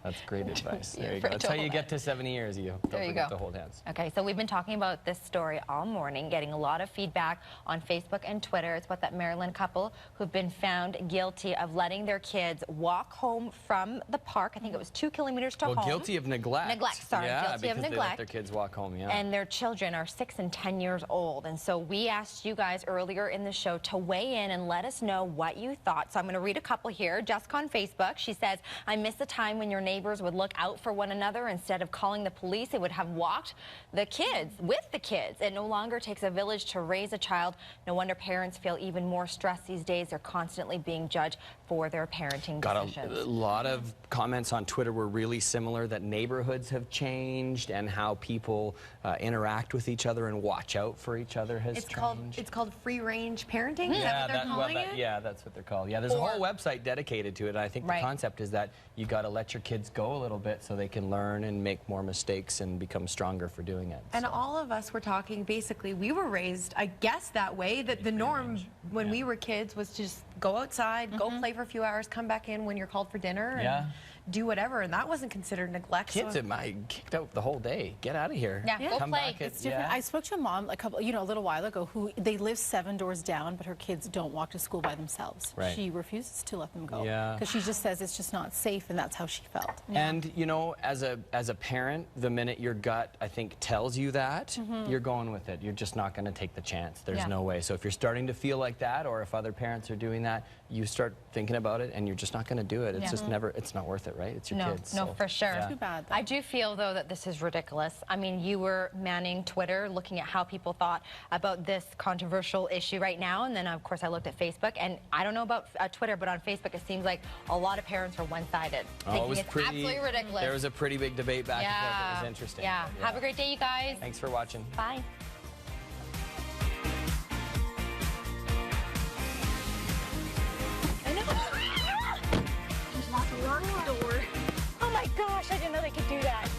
That's great advice. There you go. That's how you get to 70 years. You don't forget to hold hands. Okay, so we've been talking about this story all morning, getting a lot of feedback on Facebook and Twitter. It's about that Maryland couple who've been found guilty of letting their kids walk home from the park. I think it was 2 kilometers to home. Well, guilty of neglect. Neglect, sorry. Yeah, guilty of because neglect. they let their kids walk home, yeah. And their children are 6 and 10 years old. And so we asked you guys earlier in the show to weigh in and let us know what you thought. So I'm going to read a couple here. Jessica on Facebook, she says, I miss the time when your neighbors would look out for one another. Instead of calling the police, they would have walked the kids with the kids. It no longer takes a village to raise a child. No wonder parents feel even more stressed these days. They're constantly being judged for their parenting decisions. A lot of comments on Twitter were really similar, that neighborhoods have changed and how people interact with each other and watch out for each other has changed. It's called free range parenting. Is that what they're calling it? Yeah, that's what they're called. Yeah, there's a whole website dedicated to it. And I think the concept is that you got to let your kids go a little bit so they can learn and make more mistakes and become stronger for doing it. And all of us were talking, basically, we were raised, I guess, that way, that the norm when we were kids was to just go outside, go play for a few hours, come back in when you're called for dinner, and do whatever, and that wasn't considered neglect. Kids at my kicked out the whole day. Get out of here. Yeah, go come play. Back It's different. I spoke to a mom a little while ago who they live 7 doors down, but her kids don't walk to school by themselves. Right. She refuses to let them go because she just says it's just not safe, and that's how she felt. And you know, as a parent, the minute your gut, I think, tells you that, you're going with it. You're just not going to take the chance. There's no way. So if you're starting to feel like that, or if other parents are doing that, you start thinking about it, and you're just not going to do it. It's just never. It's not worth it, right? It's your kids. No, for sure. Too bad, though. I do feel, though, that this is ridiculous. I mean, you were manning Twitter, looking at how people thought about this controversial issue right now, and then, of course, I looked at Facebook, and I don't know about Twitter, but on Facebook, it seems like a lot of parents are one-sided, thinking it's absolutely ridiculous. There was a pretty big debate back and forth. It was interesting. Yeah. Have a great day, you guys. Thanks for watching. Bye. I know. Lock the door. Oh my gosh, I didn't know they could do that.